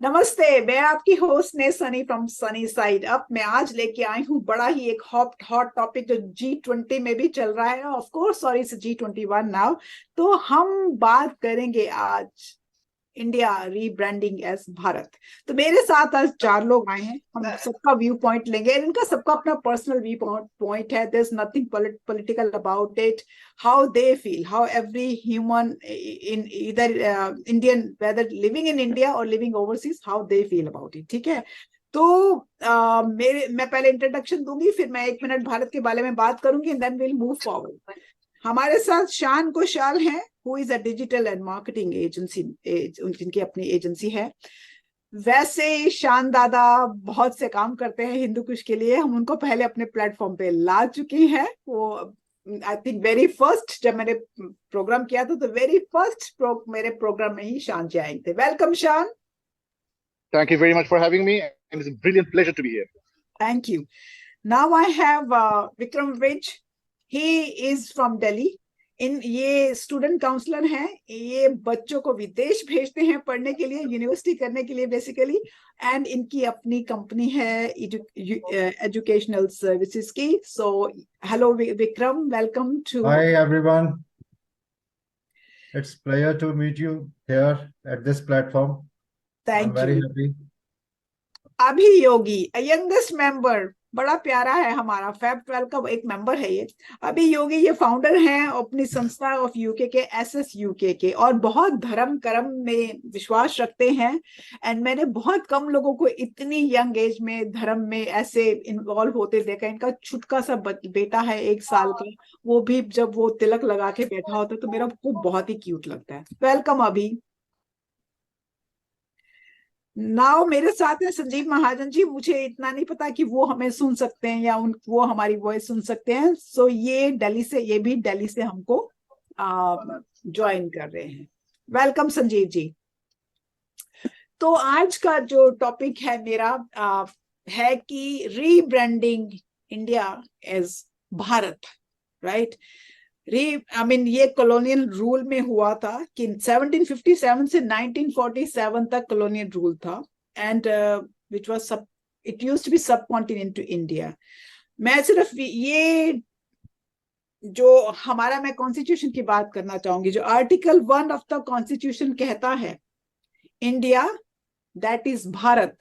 नमस्ते। मैं आपकी होस्ट ने सनी फ्रॉम सनी साइड। अब मैं आज लेके आई हूँ बड़ा ही एक हॉट हॉट टॉपिक जो G20 में भी चल रहा है। Of course sorry, G21 now. तो हम बात करेंगे आज इंडिया रीब्रांडिंग एज भारत। तो मेरे साथ आज चार लोग आए हैं, हम सबका व्यू पॉइंट लेंगे। इनका सबका अपना पर्सनल व्यू पॉइंट है। There is nothing political about it. How they feel, how every human in इधर Indian, whether living in India और living overseas, how they feel about it. ठीक है। तो मैं पहले इंट्रोडक्शन दूंगी, फिर मैं 1 मिनट भारत के बारे में बात करूंगी and then will move forward. हमारे साथ शान कुशाल हैं, who is a digital and marketing agency, जिनकी अपनी एजेंसी है। वैसे शान दादा बहुत से काम करते हैं हिंदू कुश के लिए। हम उनको पहले अपने प्लेटफॉर्म पे ला चुके हैं। वो आई थिंक वेरी फर्स्ट जब मैंने प्रोग्राम किया था, तो वेरी फर्स्ट मेरे प्रोग्राम में ही शान जी आए थे। वेलकम शान। Thank you very much for having me, and it's a brilliant pleasure to be here. Thank you. Now I have Vikram Vij. He is from Delhi. इन ये स्टूडेंट काउंसलर हैं। ये बच्चों को विदेश भेजते हैं पढ़ने के लिए, यूनिवर्सिटी करने के लिए बेसिकली। एंड इनकी अपनी कंपनी है एजुकेशनल सर्विसेज की। So hello Vikram, welcome to. Hi everyone, it's pleasure to meet you here at this platform. I'm thank very you. happy. अभी योगी, यंगेस्ट मेंबर, बड़ा प्यारा है, हमारा फैब 12 का एक मेंबर है ये। अभी योगी ये फाउंडर हैं अपनी संस्था ऑफ यूके के, एसएस यूके के, और बहुत धर्म कर्म में विश्वास रखते हैं। एंड मैंने बहुत कम लोगों को इतनी यंग एज में धर्म में ऐसे इन्वॉल्व होते देखा। इनका छुटका सा बेटा है 1 साल का, वो भी जब वो तिलक लगा के बैठा होता है तो मेरा को बहुत ही क्यूट लगता है। वेलकम अभी। नाउ मेरे साथ है संजीव महाजन जी। मुझे इतना नहीं पता कि वो हमें सुन सकते हैं या वो हमारी वॉइस सुन सकते हैं। सो ये दिल्ली से, ये भी दिल्ली से हमको ज्वाइन कर रहे हैं। वेलकम संजीव जी। तो आज का जो टॉपिक है मेरा है कि rebranding India as Bharat, right. Re I mean ये कॉलोनियल रूल में हुआ था कि 1757 से 1947 तक कॉलोनियल रूल था। And which was sub, it used to be subcontinent to India. मैं सिर्फ ये जो हमारा, मैं कॉन्स्टिट्यूशन की बात करना चाहूंगी। जो आर्टिकल 1 ऑफ द कॉन्स्टिट्यूशन कहता है, India, that is Bharat,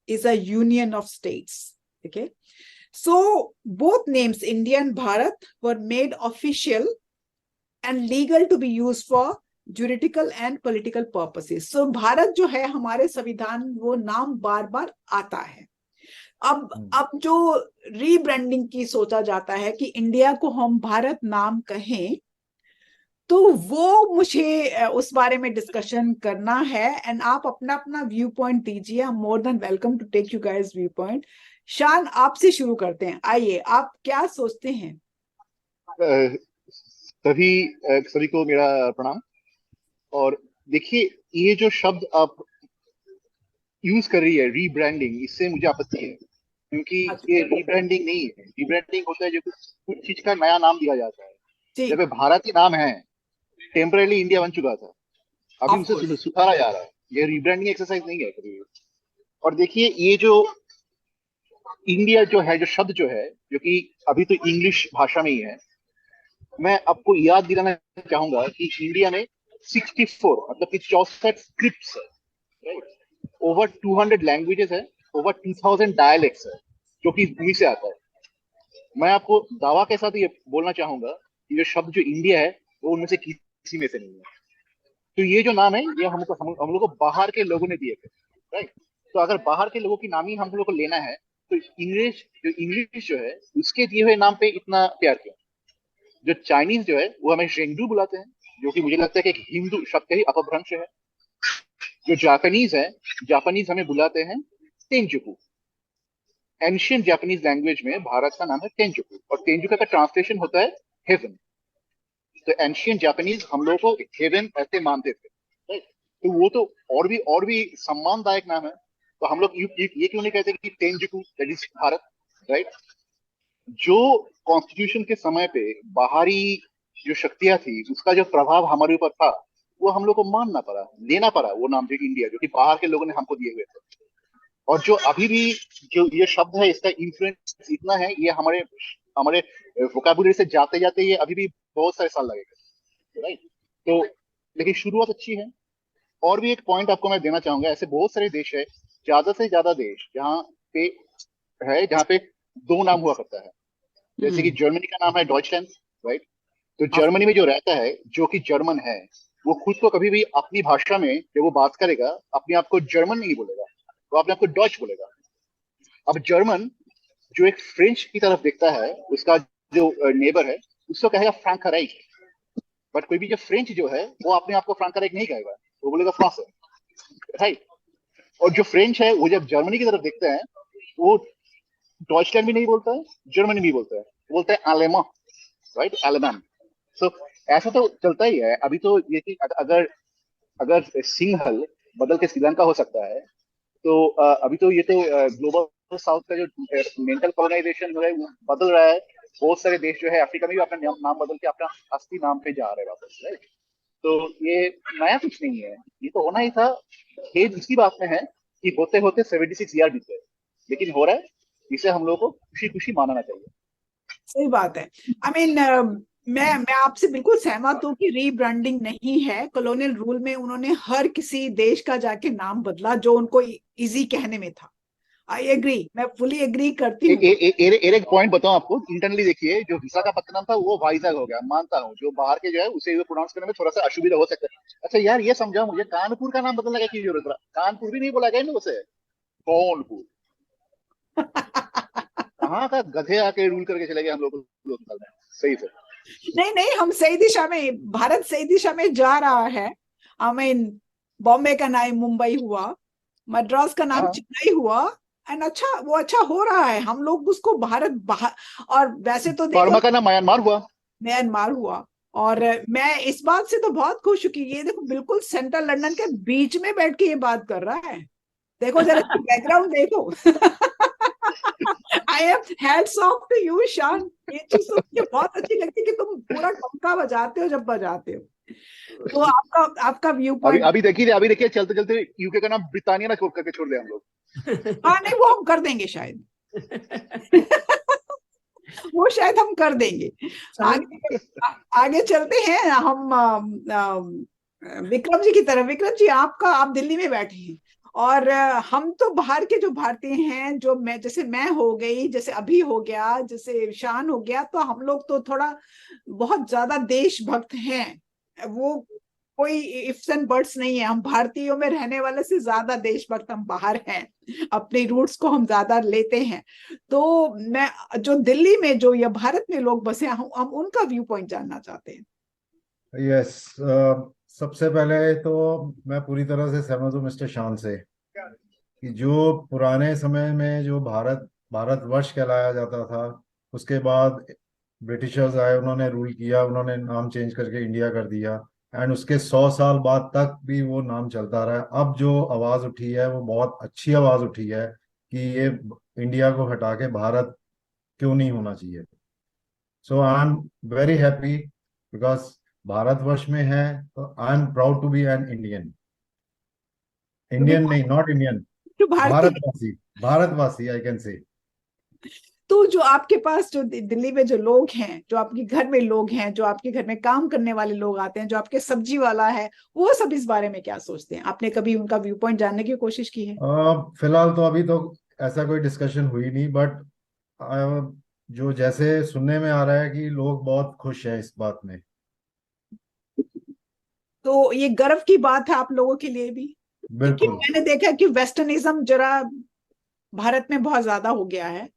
is a union of states. Okay. So both names, India and Bharat, were made official and legal to be used for juridical and political purposes. So Bharat जो है हमारे संविधान, वो नाम बार बार आता है। अब जो रीब्रांडिंग की सोचा जाता है कि इंडिया को हम भारत नाम कहें, तो वो मुझे उस बारे में डिस्कशन करना है। एंड आप अपना अपना व्यू पॉइंट दीजिए। I am more than welcome to take you guys viewpoint. Shaan, आपसे शुरू करते हैं। आइए, आप क्या सोचते हैं? अ, सभी सभी को मेरा प्रणाम। और देखिए, ये जो शब्द आप यूज कर रही है रीब्रांडिंग, इससे मुझे आपत्ति है, क्योंकि अच्छा ये रीब्रांडिंग नहीं है। रीब्रांडिंग होता है जो कुछ चीज का नया नाम दिया जाता है। जी, जब ये भारत ही नाम है, टेम्पररी इंडिया बन चुका था, अभी ऑफ उसे कोर्स। सुधारा जा रहा है। ये रीब्रांडिंग एक्सरसाइज नहीं है कभी भी। और देखिए, ये जो इंडिया जो है, जो शब्द जो है, जो कि अभी तो इंग्लिश भाषा में ही है, मैं आपको याद दिलाना चाहूंगा कि इंडिया में 64, मतलब कि 64 स्क्रिप्ट्स है, राइट। ओवर 200 लैंग्वेजेस है, ओवर 2000 डायलेक्ट्स है, जो कि इस भूमि से आता है। मैं आपको दावा के साथ ये बोलना चाहूंगा कि ये शब्द जो इंडिया है, वो उनमें से किसी में से नहीं है। तो ये जो नाम है, ये हमको हम लोग को बाहर के लोगों ने दिए थे, राइट। तो अगर बाहर के लोगों की नाम ही हम लोग को लेना है, तो इंग्लिश जो है, उसके दिए हुए नाम पे इतना प्यार क्यों? जो चाइनीज जो है, वो हमें शेंगडू बुलाते हैं, जो कि मुझे लगता है कि एक हिंदू शब्द का ही अपभ्रंश है। जो जापानीज है, जापानीज हमें बुलाते हैं तेंजुकू। एंशियंट जापानीज लैंग्वेज में भारत का नाम है तेंजुकू, और तेंजुका का ट्रांसलेशन होता है हेवन। तो एंशियंट जापानीज हम लोगों को हेवन ऐसे मानते थे, राइट। तो वो तो और भी सम्मानदायक नाम है। तो हम लोग ये क्यों नहीं कहते कि तेंजुकू दैट इज भारत, राइट। जो कॉन्स्टिट्यूशन के समय पे बाहरी जो शक्तियां थी, उसका जो प्रभाव हमारे ऊपर था, वो हम लोग को मानना पड़ा, लेना पड़ा वो नाम, जो इंडिया, जो कि बाहर के लोगों ने हमको दिए हुए थे। और जो अभी भी जो ये शब्द है, इसका इन्फ्लुएंस इतना है, ये हमारे हमारे वोकैबुलरी से जाते जाते ये अभी भी बहुत सारे साल लगेगा, राइट? तो लेकिन शुरुआत अच्छी है। और भी एक पॉइंट आपको मैं देना चाहूंगा, ऐसे बहुत सारे देश है, ज्यादा से ज्यादा देश जहाँ पे जहाँ पे दो नाम हुआ करता है। जैसे कि जर्मनी का नाम है डॉइचलैंड, राइट? तो जर्मनी में जो रहता है, जो कि जर्मन है, वो खुद को कभी भी अपनी भाषा में जब वो बात करेगा, अपने आप को जर्मन नहीं बोलेगा, वो अपने आप को डॉच बोलेगा। अब जर्मन जो एक फ्रेंच की तरफ देखता है, उसका जो नेबर है, उसको कहेगा फ्रांकाराइक। बट कोई भी जो फ्रेंच जो है, वो अपने आप को फ्रांकाराइक नहीं कहेगा, वो बोलेगा फ्रांस है, राइट? और जो फ्रेंच है, वो जब जर्मनी की तरफ देखते हैं, वो डॉइचलैंड भी नहीं बोलता है, जर्मनी भी बोलता है, बोलता है अलेमा, राइट? अलेमान। सो ऐसा तो चलता ही है। अभी तो ये कि अगर अगर सिंहल बदल के श्रीलंका हो सकता है, तो अभी तो ये तो ग्लोबल साउथ का जो मेंटल कॉलोनाइजेशन जो है वो बदल रहा है। बहुत सारे देश जो है अफ्रीका में भी अपना नाम बदल के अपना असली नाम पे जा रहे हैं वापस, राइट? तो ये नया कुछ नहीं है, ये तो होना ही था। खेद इसी बात में है कि होते होते 76 ईयर बीत गए, लेकिन हो रहा है। इसे हम लोगों को खुशी खुशी मानना चाहिए। सही बात है। आई मीन मैं आपसे बिल्कुल सहमत हूँ कि रीब्रांडिंग नहीं है। कॉलोनियल रूल में उन्होंने हर किसी देश का जाके नाम बदला जो उनको इजी कहने में था। आई एग्री, मैं फुली एग्री करती हूँ। एक पॉइंट बताऊं आपको, इंटरनली देखिए, जो विशाखापत्तनम था वो वाइजैक हो गया, मानता हूँ। जो बाहर के जो है उसे प्रोनाउंस करने में थोड़ा सा असुविधा हो सकता है। अच्छा यार, ये समझाओ मुझे, कानपुर का नाम बदलने की जरूरत पड़ा? कानपुर भी नहीं बोला गया उसे, कौनपुर। कहाँ का गधे आके रूल करके चले गए हम लोग लोकल में, सही से। नहीं नहीं, हम सही दिशा में, भारत सही दिशा में जा रहा है। आई मीन बॉम्बे का नाम मुंबई हुआ, मद्रास का नाम हाँ, चेन्नई हुआ, एंड अच्छा, वो अच्छा हो रहा है। हम लोग उसको और वैसे तो देखो, बर्मा का नाम म्यांमार हुआ। म्यांमार हुआ। और मैं इस बात से तो बहुत खुश हूँ कि ये देखो बिल्कुल सेंट्रल लंदन के बीच में बैठ के ये बात कर रहा है। देखो जरा बैकग्राउंड देखो। I am hats off to you Shaan. ये चीज तो मुझे बहुत अच्छी लगती है कि तुम पूरा टमका बजाते हो जब बजाते हो। तो आपका व्यू अभी पॉइंट। अभी देखिए, चलते चलते यूके का नाम ब्रिटानिया ना छोड़ करके छोड़ दे हम लोग। हाँ नहीं, वो हम कर देंगे शायद। वो शायद हम कर देंगे। आगे चलते हैं हम विक्रम जी की तरफ। विक्रम जी, आप दिल्ली में बैठे हैं, और हम तो बाहर के जो भारतीय हैं, जो मैं हो गई, जैसे अभी हो गया, जैसे शान हो गया, तो हम लोग तो थोड़ा बहुत ज्यादा देशभक्त हैं। वो कोई इफ्स एंड बट्स नहीं है। हम भारतीयों में रहने वाले से ज्यादा देशभक्त हम बाहर हैं, अपने रूट्स को हम ज्यादा लेते हैं। तो मैं, जो दिल्ली में, जो या भारत में लोग बसे, हम उनका व्यू पॉइंट जानना चाहते हैं। यस, सबसे पहले तो मैं पूरी तरह से सहमत हूँ मिस्टर शान से कि जो पुराने समय में जो भारतवर्ष कहलाया जाता था, उसके बाद ब्रिटिशर्स आए, उन्होंने रूल किया, उन्होंने नाम चेंज करके इंडिया कर दिया, एंड उसके 100 साल बाद तक भी वो नाम चलता रहा है। अब जो आवाज उठी है वो बहुत अच्छी आवाज उठी है कि ये इंडिया को हटा के भारत क्यों नहीं होना चाहिए। So I am very happy because Bharatvarsh में है, तो I am proud to be an Indian. तो भी इंडियन नहीं, नॉट इंडियन, जो भारतीय, भारतवासी, भारतवासी आई कैन से। तो जो आपके पास, जो दिल्ली में जो लोग हैं, जो आपके घर में लोग हैं, जो आपके घर में काम करने वाले लोग आते हैं, जो आपके सब्जी वाला है, वो सब इस बारे में क्या सोचते हैं? आपने कभी उनका व्यू पॉइंट जानने की कोशिश की है? फिलहाल तो अभी तो ऐसा कोई डिस्कशन हुई नहीं, बट जो जैसे सुनने में आ रहा है कि लोग बहुत खुश हैं इस बात में। तो ये गर्व की बात है आप लोगों के लिए भी, क्योंकि बिल्कुल। मैंने देखा कि वेस्टर्निज्म जरा भारत में बहुत ज्यादा हो गया है।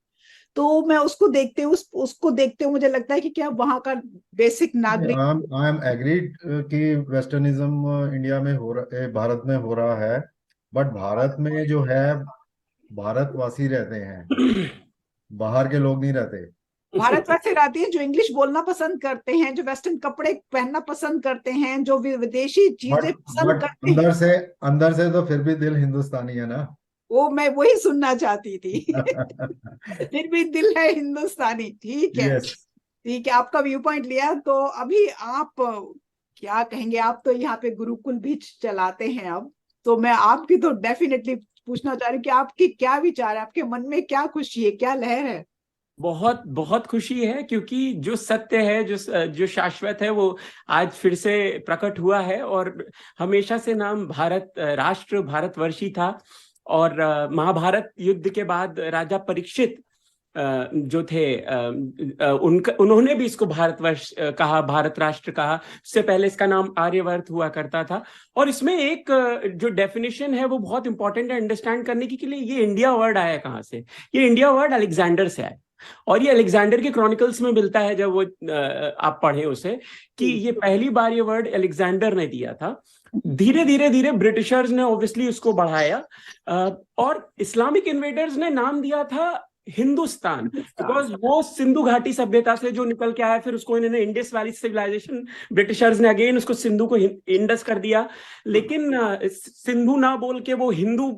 तो मैं उसको देखते हुए मुझे लगता है कि क्या वहां का बेसिक नागरिक। आई एम एग्रीड कि वेस्टर्निज्म इंडिया में हो रहा, भारत में हो रहा है, बट भारत में जो है भारतवासी रहते हैं, बाहर के लोग नहीं रहते। भारत वैसे रहती है जो इंग्लिश बोलना पसंद करते हैं, जो वेस्टर्न कपड़े पहनना पसंद करते हैं, जो विदेशी बट चीजें पसंद बट करते हैं। अंदर से तो फिर भी दिल हिंदुस्तानी है ना। वो मैं वही सुनना चाहती थी। फिर भी दिल है हिंदुस्तानी। ठीक है, यस। ठीक है, आपका व्यू पॉइंट लिया। तो अभी आप क्या कहेंगे, आप तो यहाँ पे गुरुकुल भी चलाते हैं अब, तो मैं आपकी तो डेफिनेटली पूछना चाह रही हूँ कि आपकी क्या विचार है, आपके मन में क्या खुशी है, क्या लहर है? बहुत बहुत खुशी है, क्योंकि जो सत्य है, जो जो शाश्वत है, वो आज फिर से प्रकट हुआ है। और हमेशा से नाम भारत राष्ट्र भारतवर्षी था। और महाभारत युद्ध के बाद राजा परीक्षित जो थे, उनका उन्होंने भी इसको भारतवर्ष कहा, भारत राष्ट्र कहा। उससे पहले इसका नाम आर्यवर्त हुआ करता था। और इसमें एक जो डेफिनेशन है वो बहुत इंपॉर्टेंट है अंडरस्टैंड करने के लिए। ये इंडिया वर्ड आया कहाँ से? ये इंडिया वर्ड अलेक्जेंडर से आया। और ये अलेक्जेंडर के क्रॉनिकल्स में मिलता है, जब वो आप पढ़े उसे, कि ये पहली बार ये वर्ड अलेक्जेंडर ने दिया था। धीरे धीरे धीरे ब्रिटिशर्स ने ऑब्वियसली उसको बढ़ाया, और इस्लामिक इन्वेडर्स ने नाम दिया था हिंदुस्तान, बिकॉज वो सिंधु घाटी सभ्यता से जो निकल के आया, फिर उसको इन्होंने इंडस वैली सिविलाइजेशन, ब्रिटिशर्स ने अगेन उसको सिंधु को इंडस कर दिया। लेकिन सिंधु ना बोल के वो हिंदू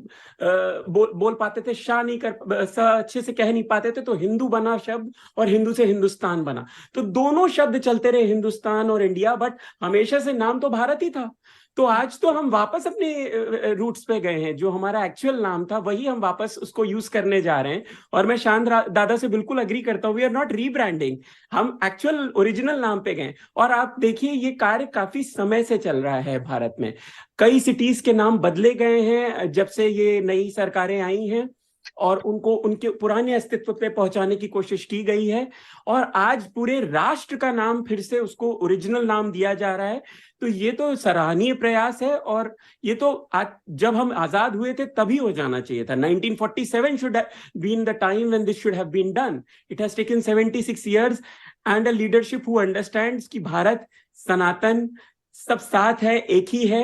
बोल पाते थे, शाह नहीं अच्छे से कह नहीं पाते थे, तो हिंदू बना शब्द, और हिंदू से हिंदुस्तान बना। तो दोनों शब्द चलते रहे, हिंदुस्तान और इंडिया, बट हमेशा से नाम तो भारत ही था। तो आज तो हम वापस अपने रूट्स पे गए हैं, जो हमारा एक्चुअल नाम था वही हम वापस उसको यूज करने जा रहे हैं। और मैं शांत दादा से बिल्कुल अग्री करता हूँ, वी आर नॉट रीब्रांडिंग, हम एक्चुअल ओरिजिनल नाम पे गए। और आप देखिए, ये कार्य काफी समय से चल रहा है भारत में। कई सिटीज के नाम बदले गए हैं जब से ये नई सरकारें आई हैं, और उनको उनके पुराने अस्तित्व पे पहुंचाने की कोशिश की गई है। और आज पूरे राष्ट्र का नाम फिर से उसको ओरिजिनल नाम दिया जा रहा है। तो ये तो सराहनीय प्रयास है। और ये तो आज, जब हम आजाद हुए थे तभी हो जाना चाहिए था। 1947 should have been the time when this should have been done. It has taken 76 years and a leadership who understands कि भारत सनातन, सब साथ है, एक ही है,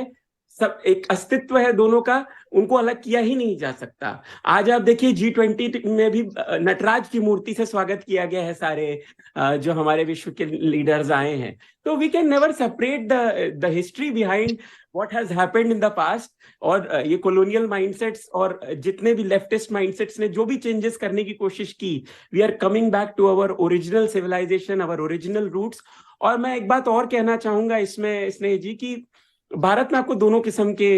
सब एक अस्तित्व है दोनों का, उनको अलग किया ही नहीं जा सकता। आज आप देखिए G20 में भी नटराज की मूर्ति से स्वागत किया गया है सारे जो हमारे विश्व के लीडर्स आए हैं। तो we can never separate the history behind what has happened in the past. और ये कॉलोनियल माइंडसेट्स और जितने भी लेफ्टिस्ट माइंडसेट्स ने जो भी चेंजेस करने की कोशिश की, we are coming back to our original civilisation, our original roots. और मैं एक बात और कहना चाहूंगा इसमें स्नेह जी, की भारत में आपको दोनों किस्म के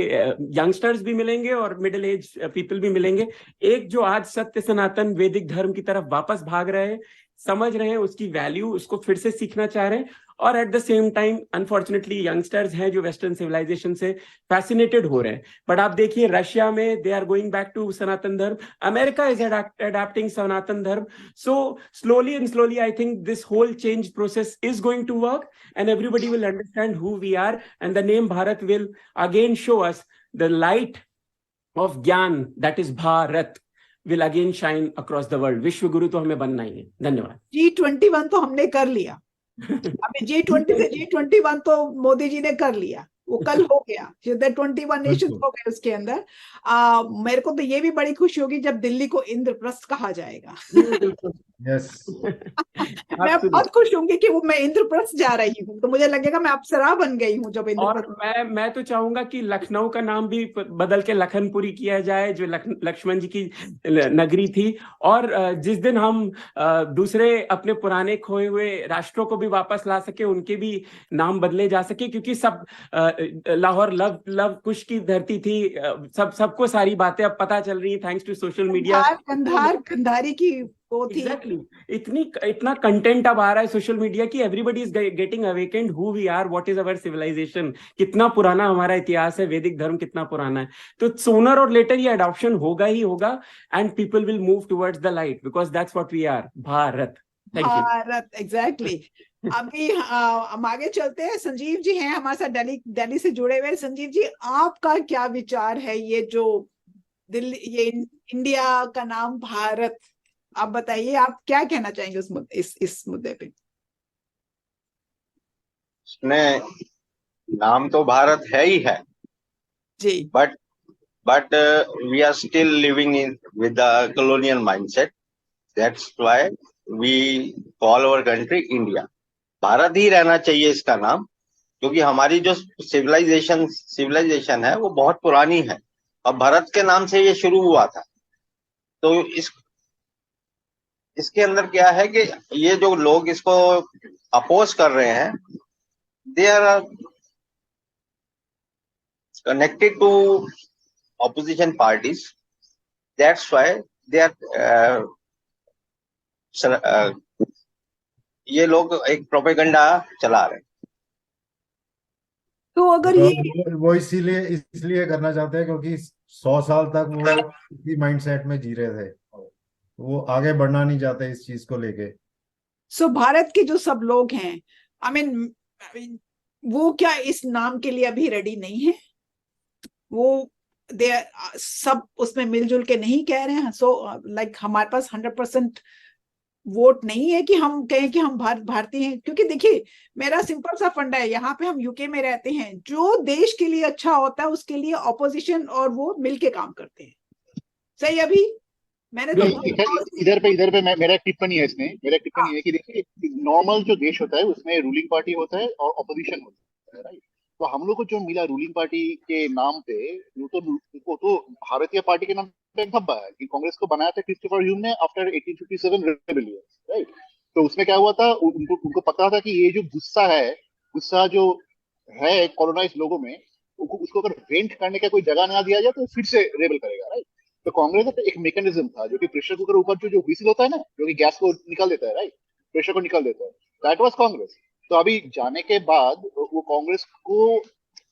यंगस्टर्स भी मिलेंगे और मिडिल एज पीपल भी मिलेंगे। एक जो आज सत्य सनातन वैदिक धर्म की तरफ वापस भाग रहे हैं, समझ रहे हैं उसकी वैल्यू, उसको फिर से सीखना चाह रहे हैं। और at the same time unfortunately youngsters हैं जो वेस्टर्न सिविलाइजेशन से फैसिनेटेड हो रहे हैं। बट आप देखिए, रशिया में they are going back to Sanatan Dharma, America is adapting सनातन धर्म। सो slowly and slowly I think this whole change process is going to work, and everybody will understand who we are, and the name Bharat will again show us the light of ज्ञान, that is Bharat, will again shine across the world. विश्व गुरु तो हमें बनना ही है। धन्यवाद। G21 तो हमने कर लिया, अभी G20 से G21 तो मोदी जी ने कर लिया, वो कल हो गया। 21 नेशन हो गए उसके अंदर। मेरे को तो ये भी बड़ी खुशी होगी जब दिल्ली को इंद्रप्रस्थ कहा जाएगा। यस, मैं बहुत खुश होंगी कि वो मैं इंद्रप्रस्थ जा रही हूँ, तो मुझे लगेगा मैं अप्सरा बन गई हूँ जब इंद्रप्रस्थ। और मैं तो चाहूंगा कि लखनऊ का नाम भी बदल के लखनपुरी किया जाए, जो लक्ष्मण जी की नगरी थी। और जिस दिन हम दूसरे अपने पुराने खोए हुए राष्ट्रों को भी वापस ला सके, उनके भी नाम बदले जा सके, क्योंकि सब लाहौर लव कुश की धरती थी। सबको सारी बातें अब पता चल रही है thanks to social media. Kandhari की वो थी। Exactly. इतना कंटेंट अब आ रहा है सोशल मीडिया की, everybody is getting awakened who we are, what is our civilisation, कितना पुराना हमारा इतिहास है, वैदिक धर्म कितना पुराना है। तो सोनर और लेटर ये अडॉप्शन होगा ही होगा, and people will move towards the light, because that's what we are, Bharat. Bharat, exactly. अभी हम आगे चलते हैं। संजीव जी हैं हमारे साथ, दिल्ली से जुड़े हुए। संजीव जी, आपका क्या विचार है, ये जो दिल्ली, ये इंडिया का नाम भारत, आप बताइए, आप क्या कहना चाहेंगे इस मुद्दे पे? इसमें नाम तो भारत है ही है जी, but we are still living with the colonial mindset. That's why we call our country India. Bharat ही रहना चाहिए इसका नाम, क्योंकि हमारी जो सिविलाइजेशन है वो बहुत पुरानी है, और भारत के नाम से ये शुरू हुआ था। तो इसके अंदर क्या है कि ये जो लोग इसको अपोज कर रहे हैं, they are connected to opposition parties. That's why they are ये लोग एक प्रोपेगेंडा चला रहे हैं। तो अगर ये वो इसीलिए इसलिए करना चाहते हैं क्योंकि 100 साल तक वो इसी माइंडसेट में जी रहे थे, वो आगे बढ़ना नहीं चाहते इस चीज को लेके। सो भारत के जो सब लोग हैं, आई मीन वो क्या इस नाम के लिए अभी रेडी नहीं है? वो दे सब उसमें मिलजुल के नहीं कह रहे हैं। सो लाइक हमारे पास 100% वोट नहीं है कि हम कहें कि हम भारतीय हैं। क्योंकि देखिए, मेरा सिंपल सा फंडा है, यहाँ पे हम यूके में रहते हैं, जो देश के लिए अच्छा होता है उसके लिए ऑपोजिशन और वो मिलके काम करते हैं। सही, अभी मैंने तो इधर पे मेरा टिप्पणी है इसमें, मेरा टिप्पणी है कि देखिए, नॉर्मल जो देश होता है उसमें रूलिंग पार्टी होता है और ऑपोजिशन होता है, राइट? तो हम लोग को जो मिला रूलिंग पार्टी के नाम पे, वो तो भारतीय पार्टी के नाम पे एक धब्बा है कि कांग्रेस को बनाया था क्रिस्टोफर ह्यूम ने आफ्टर 1857 रेबेलियन, राइट? तो उसमें क्या हुआ था, उनको पता था कि ये जो गुस्सा जो है कॉलोनाइज लोगों में, उसको अगर वेंट करने का कोई जगह ना दिया जाए तो फिर से रेबल करेगा, राइट? तो कांग्रेस का एक मैकेनिज्म था जो कि प्रेशर कुकर ऊपर जो व्हिसिल होता है ना, जो कि गैस को निकाल देता है, राइट? प्रेशर को निकाल देता है, दैट वाज कांग्रेस। तो अभी जाने के बाद वो कांग्रेस को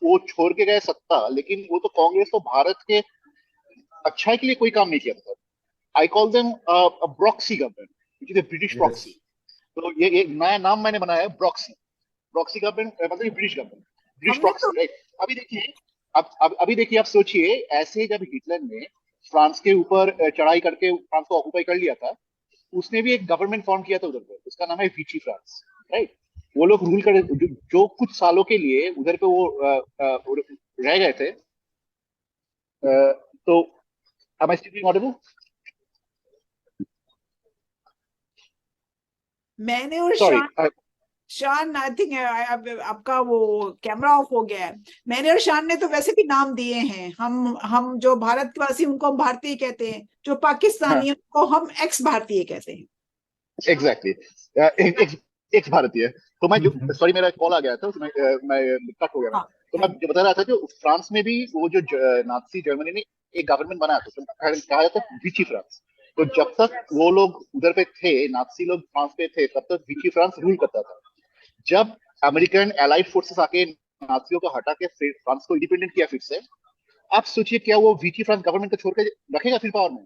वो छोड़ के गए सत्ता, लेकिन वो तो कांग्रेस तो भारत के अच्छाई के लिए कोई काम नहीं किया था। I call them a proxy government, which is a British proxy. तो ये एक नया नाम मैंने बनाया है, प्रॉक्सी गवर्नमेंट, मतलब British government, British proxy, right? अभी देखिए, आप सोचिए, ऐसे जब हिटलर ने फ्रांस के ऊपर चढ़ाई करके फ्रांस को ऑक्युपाई कर लिया था, उसने भी एक गवर्नमेंट फॉर्म किया था उधर पे, उसका नाम है विची फ्रांस, राइट? वो लोग रूल कर जो कुछ सालों के लिए उधर पे वो रह गए थे। तो am I speaking audible? मैंने और Sorry, शान आई थिंक आपका वो कैमरा ऑफ हो गया है। मैंने और शान ने तो वैसे भी नाम दिए हैं। हम जो भारतवासी उनको हम भारतीय कहते हैं, जो पाकिस्तानी को हम एक्स भारतीय कहते हैं। एग्जैक्टली, एक्स भारतीय। तो मैं जो सॉरी, मेरा कॉल आ गया था, मैं कट हो गया। हाँ। तो मैं जो बता रहा था, जो फ्रांस में भी वो जो नाजी जर्मनी ने एक गवर्नमेंट बनाया था, कहा जाता है विची फ्रांस। तो जब तक वो लोग उधर पे थे, नाजी लोग फ्रांस पे थे, तब तक विची फ्रांस रूल करता था। जब अमेरिकन एलाइड फोर्सेस आके नाजियों को हटा के फिर फ्रांस को इंडिपेंडेंट किया फिर से, आप सोचिए क्या वो विची फ्रांस गवर्नमेंट को छोड़ के रखेगा फिर पावर में?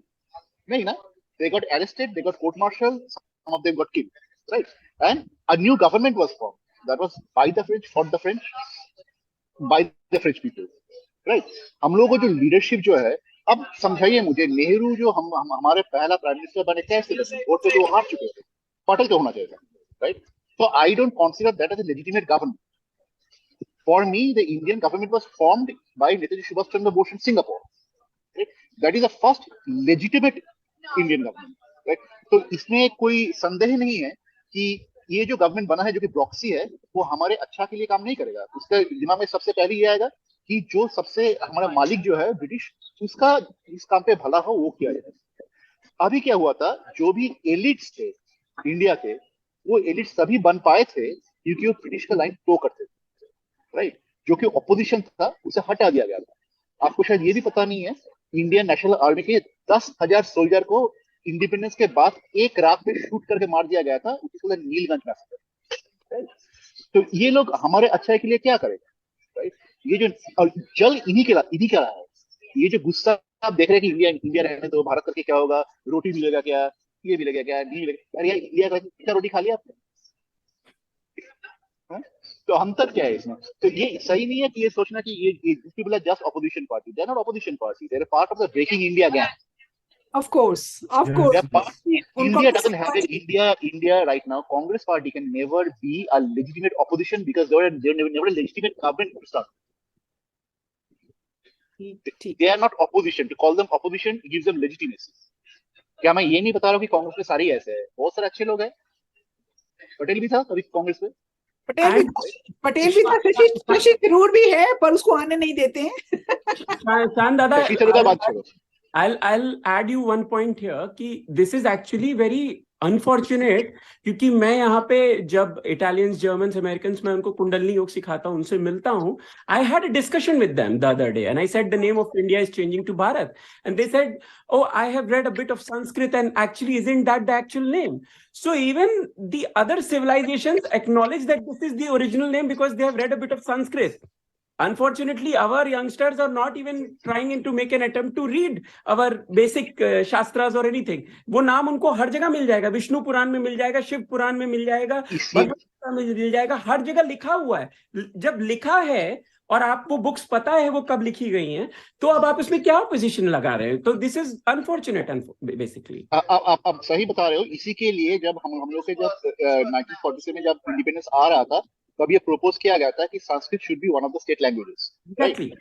नहीं ना। They got arrested, they got court-martialed, some of them got killed, right? And a new government was formed. That was by the French, for the French, by the French people, right? हम लोगों को जो leadership जो है, अब समझाइए मुझे, नेहरू जो हमारे पहला प्राइम मिनिस्टर बने, कैसे बने? वोट पे तो हार चुके थे, पटल के होना चाहिए था, right? So I don't consider that as a legitimate government. For me, the Indian government was formed by Netaji Subhash Chandra Bose in Singapore. Right? That is the first legitimate Indian government, right? तो इसमें कोई संदेह नहीं है कि ये जो government बना है, जो कि प्रॉक्सी है, वो हमारे अच्छा के लिए काम नहीं करेगा। उसके दिमाग में सबसे पहले ये आएगा कि जो सबसे हमारा मालिक जो है ब्रिटिश, उसका इस काम पे भला हो वो किया जाए। अभी क्या हुआ था, जो भी एलिट्स थे इंडिया के, वो एलिट्स सभी बन पाए थे क्योंकि वो ब्रिटिश का लाइन टो करते थे, राइट? जो कि ऑपोजिशन था, उसे हटा दिया गया था। आपको शायद ये भी पता नहीं है, इंडियन नेशनल आर्मी के 10,000 सोल्जर को इंडिपेंडेंस के बाद एक रात में शूट करके मार दिया गया था, उसको नीलगंज मैसेकर। तो ये लोग हमारे अच्छाई के लिए क्या करेगा, राइट? ये जो जल इन्हीं के रहा है। ये जो गुस्सा आप देख रहे हैं कि इंडिया रहने तो भारत करके क्या होगा, रोटी मिलेगा क्या, ये मिलेगा क्या, नहीं मिलेगा? अरे यार, इंडिया का क्या रोटी खा लिया आपने? तो हम तक क्या है इसमें? तो ये सही नहीं है कि ये सोचना कि ये people are just opposition party. They are not opposition party, they are part of the breaking India gang. Of course. India doesn't have it. India right now, Congress party can never be a legitimate opposition because they're never a legitimate government to start. They are not opposition. To call them opposition gives them legitimacy. क्या मैं ये नहीं बता रहा हूँ कि कांग्रेस में सारे ऐसे हैं, बहुत सारे अच्छे लोग हैं। पटेल भी था कभी कांग्रेस में, पटेल भी था, शशि थरूर भी है, पर उसको आने नहीं देते हैं। शान दादा, शशि थरूर का बात छोड़ो। I'll add you one point here कि this is actually very unfortunate, क्योंकि मैं यहाँ पे जब इटालियंस, जर्मन्स, अमेरिकन्स, मैं उनको कुंडलनी योग सिखाता हूँ, उनसे मिलता हूँ. I had a discussion with them the other day and I said the name of India is changing to Bharat and they said, oh, I have read a bit of Sanskrit and actually isn't that the actual name? So even the other civilizations acknowledge that this is the original name because they have read a bit of Sanskrit. Unfortunately, our youngsters are not even trying to make an attempt to read our basic shastras or anything. वो नाम उनको हर जगह मिल जाएगा, विष्णु पुराण में मिल जाएगा, शिव पुराण में मिल जाएगा, भगवत गीता में मिल जाएगा, हर जगह लिखा हुआ है. जब लिखा है और आपको बुक्स पता है वो कब लिखी गई हैं, तो अब आप इसमें क्या पोजीशन लगा रहे हैं? तो दिस इज अनफॉर्चुनेट बेसिकली. आप सही बता रहे हो. इसी के लिए जब हम लोग के जब 1940 में जब इंडिपेंडेंस आ रहा था, तब ये प्रपोज किया गया था कि Sanskrit should be one of the state languages. Exactly.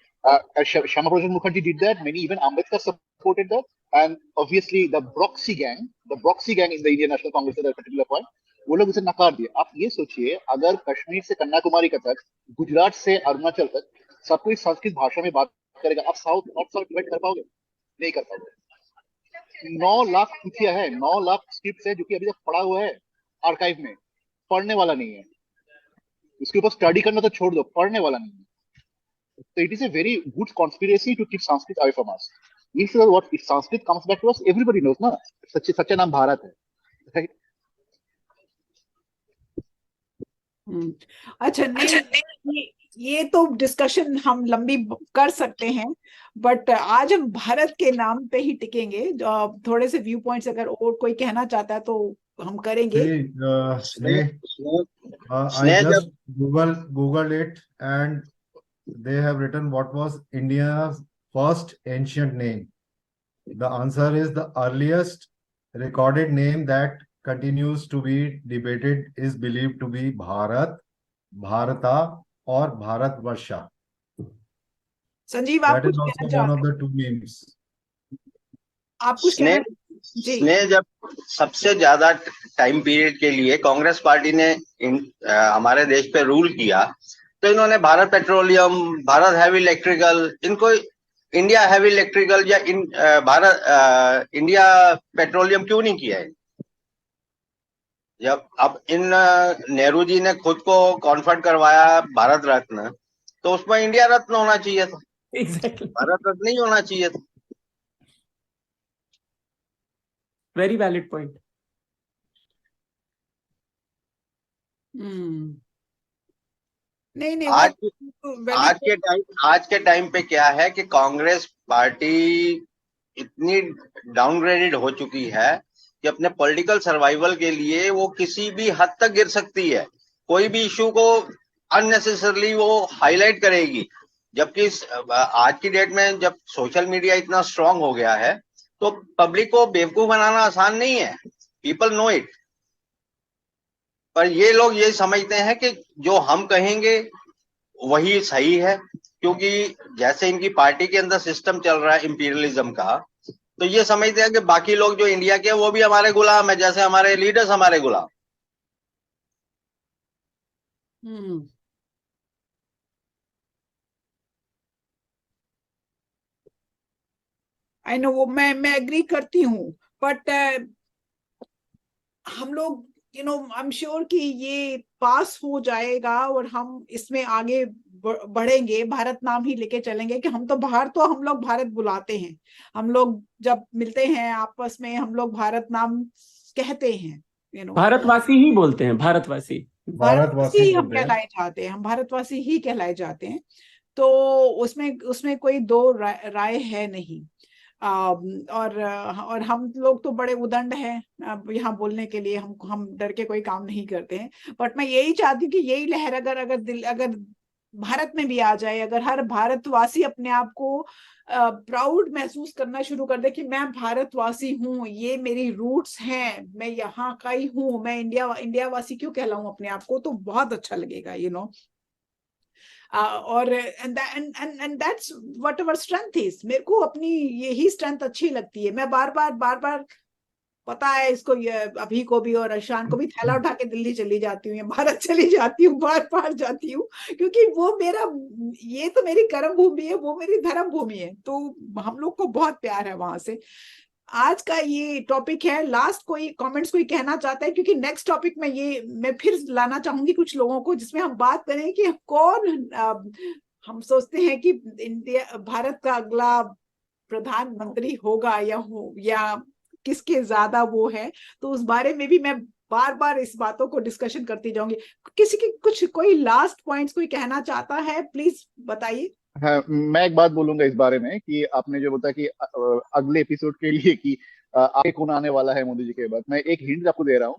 Shama Prasad Mukherjee did that. Many, even Ambedkar supported that. And obviously the Broxy gang in the Indian National Congress at that particular point, वो लोग उसे नकार दिए. आप ये सोचिए, अगर कश्मीर से कन्याकुमारी तक, गुजरात से अरुणाचल तक सब कोई संस्कृत भाषा में बात करेगा, आप साउथ नॉर्थ साउथ डिवाइड कर पाओगे? नहीं कर पाओगे. 9 लाख पुथिया है, 9 लाख स्क्रिप्ट है जो कि अभी तक पड़ा हुआ है आर्काइव में, पढ़ने वाला नहीं है. उसके ऊपर स्टडी करना तो छोड़ दो, पढ़ने वाला नहीं है. So it is a very good conspiracy to keep Sanskrit away from us. If Sanskrit comes back to us, everybody knows ना, सच्चे नाम भारत है, right? अच्छा, नहीं, ये तो डिस्कशन हम लंबी कर सकते हैं, बट आज हम भारत के नाम पे ही टिकेंगे. थोड़े से व्यू पॉइंट्स अगर और कोई कहना चाहता है तो हम करेंगे. I just googled it and they have written what was India's first ancient name. The answer is the earliest recorded name that continues to be debated is believed to be Bharat, Bharata or Bharatvarsha. Sanjeev, आप That कुछ is कहना also one of चाहते the two names. आप कुछ कहना जी. ने जब सबसे ज्यादा टाइम पीरियड के लिए कांग्रेस पार्टी ने हमारे देश पे रूल किया, तो इन्होंने Bharat petroleum, Bharat heavy electrical, इनको इंडिया हैवी इलेक्ट्रिकल या भारत इंडिया पेट्रोलियम क्यों नहीं किया है? जब अब इन नेहरू जी ने खुद को कॉन्फर्ट करवाया भारत रत्न, तो उसमें इंडिया रत्न होना चाहिए था. एग्जैक्टली, भारत रत्न नहीं होना चाहिए था. Very valid point. नहीं, आज के टाइम पे क्या है कि कांग्रेस पार्टी इतनी डाउनग्रेडेड हो चुकी है कि अपने पॉलिटिकल सर्वाइवल के लिए वो किसी भी हद तक गिर सकती है. कोई भी इशू को अननेसेसरली वो हाईलाइट करेगी. जबकि आज की डेट में जब सोशल मीडिया इतना स्ट्रांग हो गया है, तो पब्लिक को बेवकूफ बनाना आसान नहीं है. People know it. पर ये लोग ये समझते हैं कि जो हम कहेंगे वही सही है, क्योंकि जैसे इनकी पार्टी के अंदर सिस्टम चल रहा है इंपीरियलिज्म का, तो ये समझते हैं कि बाकी लोग जो इंडिया के वो भी हमारे गुलाम है, जैसे हमारे लीडर्स हमारे गुलाम. आई नो, वो मैं एग्री करती हूँ, बट हम लोग आई एम श्योर कि ये पास हो जाएगा और हम इसमें आगे बढ़ेंगे. भारत नाम ही लेके चलेंगे कि हम लोग भारत बुलाते हैं. हम लोग जब मिलते हैं आपस में, हम लोग भारत नाम कहते हैं. भारतवासी ही बोलते हैं, भारतवासी हम कहलाए जाते हैं, हम भारतवासी ही कहलाए जाते हैं. तो उसमें कोई दो राय है नहीं. और हम लोग तो बड़े उदंड हैं यहाँ बोलने के लिए. हम डर के कोई काम नहीं करते हैं. बट मैं यही चाहती हूँ कि यही लहर अगर भारत में भी आ जाए, अगर हर भारतवासी अपने आप को प्राउड महसूस करना शुरू कर दे कि मैं भारतवासी हूँ, ये मेरी रूट्स हैं, मैं यहाँ का ही हूँ, मैं इंडिया वासी क्यों कहलाऊं अपने आप को, तो बहुत अच्छा लगेगा. और and that's what our strength is. मेरे को अपनी यही स्ट्रेंथ अच्छी लगती है. मैं बार बार पता है इसको, ये अभी को भी और अशान को भी, थैला उठा के दिल्ली चली जाती हूँ या भारत चली जाती हूँ, बार जाती हूँ, क्योंकि वो ये तो मेरी कर्म भूमि है, वो मेरी धर्म भूमि है. तो हम लोग को बहुत प्यार है वहां से. आज का ये टॉपिक है। लास्ट कोई कमेंट्स कोई कहना चाहता है, क्योंकि नेक्स्ट टॉपिक में ये मैं फिर लाना चाहूंगी कुछ लोगों को, जिसमें हम बात करें कि कौन हम सोचते हैं कि इंडिया भारत का अगला प्रधानमंत्री होगा या किसके ज्यादा वो है। तो उस बारे में भी मैं बार बार इस बातों को डिस्कशन करती जाऊंगी। किसी की कुछ कोई लास्ट पॉइंट्स कोई कहना चाहता है, प्लीज बताइए। हाँ, मैं एक बात बोलूंगा इस बारे में कि आपने जो बताया कि अगले एपिसोड के लिए कि आगे कौन आने वाला है मोदी जी के बाद, मैं एक हिंट आपको दे रहा हूँ।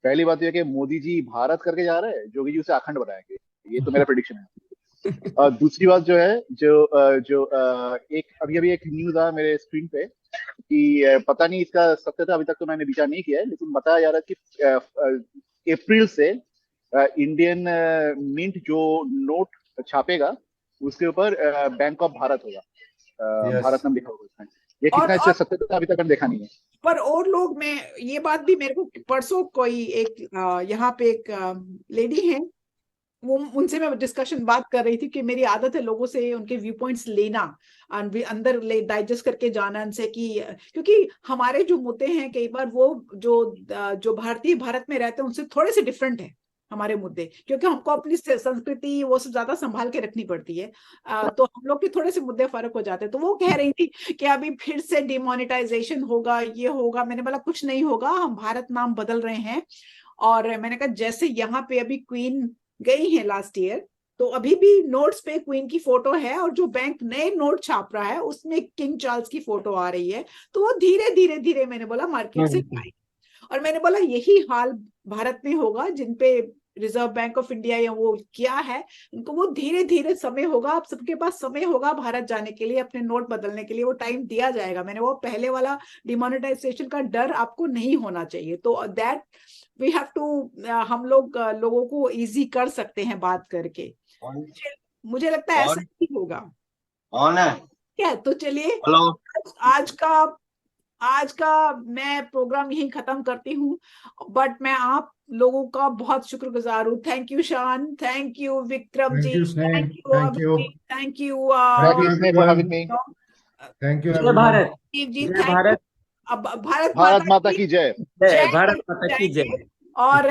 पहली बात यह है कि मोदी जी भारत करके जा रहे हैं, जोगी जी उसे अखंड बनाएंगे, ये तो मेरा प्रेडिक्शन है। और दूसरी बात जो है, एक अभी अभी एक न्यूज आया मेरे स्क्रीन पे कि पता नहीं इसका सत्य था, अभी तक तो मैंने विचार नहीं किया है, लेकिन बताया जा रहा है कि अप्रैल से इंडियन मिंट जो नोट छापेगा उसके ऊपर बैंक ऑफ भारत होगा, भारत नाम लिखा होगा उसमें। ये कितना इससे सत्य था अभी तक मैंने देखा नहीं है। पर और लोग, मैं ये बात भी, मेरे को परसों कोई एक यहाँ पे एक लेडी है, वो उनसे मैं डिस्कशन बात कर रही थी कि मेरी आदत है लोगों से उनके व्यू पॉइंट्स लेना, अंदर ले डाइजेस्ट करके जाना उनसे, कि क्योंकि हमारे जो मुद्दे हैं कई बार वो जो भारतीय भारत में रहते हैं उनसे थोड़े से डिफरेंट है हमारे मुद्दे, क्योंकि हमको अपनी संस्कृति वो सब ज्यादा संभाल के रखनी पड़ती है। तो हम लोग के थोड़े से मुद्दे फर्क हो जाते हैं। तो वो कह रही थी कि अभी फिर से डिमोनेटाइजेशन होगा, ये होगा। मैंने बोला कुछ नहीं होगा, हम भारत नाम बदल रहे हैं। और मैंने कहा जैसे यहाँ पे अभी क्वीन गई है लास्ट ईयर, तो अभी भी नोट्स पे क्वीन की फोटो है, और जो बैंक नए नोट छाप रहा है उसमें किंग चार्ल्स की फोटो आ रही है। तो वो धीरे धीरे धीरे, मैंने बोला, मार्केट से आएगी। और मैंने बोला यही हाल भारत में होगा, जिनपे रिजर्व बैंक ऑफ इंडिया या वो क्या है, उनको वो धीरे धीरे समय होगा, आप सबके पास समय होगा भारत जाने के लिए, अपने नोट बदलने के लिए, वो टाइम दिया जाएगा। मैंने वो पहले वाला डिमोनेटाइजेशन का डर आपको नहीं होना चाहिए। तो दैट वी हैव टू, हम लोग लोगों को इजी कर सकते हैं बात करके। मुझे लगता है ऐसा ही होगा। ऑन है क्या? तो चलिए हेलो आज का मैं प्रोग्राम यहीं खत्म करती हूँ। बट मैं आप लोगों का बहुत शुक्रगुजार हूँ। Thank you Shaan, thank you Vikram ji, thank you thank you thank you thank you Jai Bharat, जी, जय थैंक यू। भारत, अब भारत भारत माता की जय। जय भारत माता की जय। और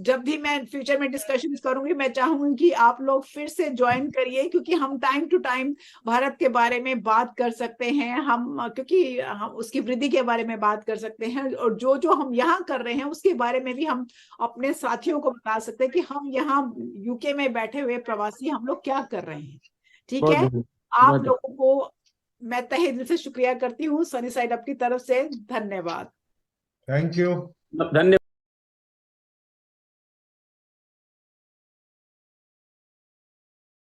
जब भी मैं फ्यूचर में डिस्कशन करूंगी, मैं चाहूंगी कि आप लोग फिर से ज्वाइन करिए, क्योंकि हम टाइम टू टाइम भारत के बारे में बात कर सकते हैं। हम क्योंकि हम उसकी वृद्धि के बारे में बात कर सकते हैं, और जो जो हम यहाँ कर रहे हैं उसके बारे में भी हम अपने साथियों को बता सकते हैं कि हम यहाँ यूके में बैठे हुए प्रवासी हम लोग क्या कर रहे हैं। ठीक है, आप लोगों को मैं तहे दिल से शुक्रिया करती हूँ, सनी साइड अप की तरफ से। धन्यवाद। Thank you. धन्यवाद।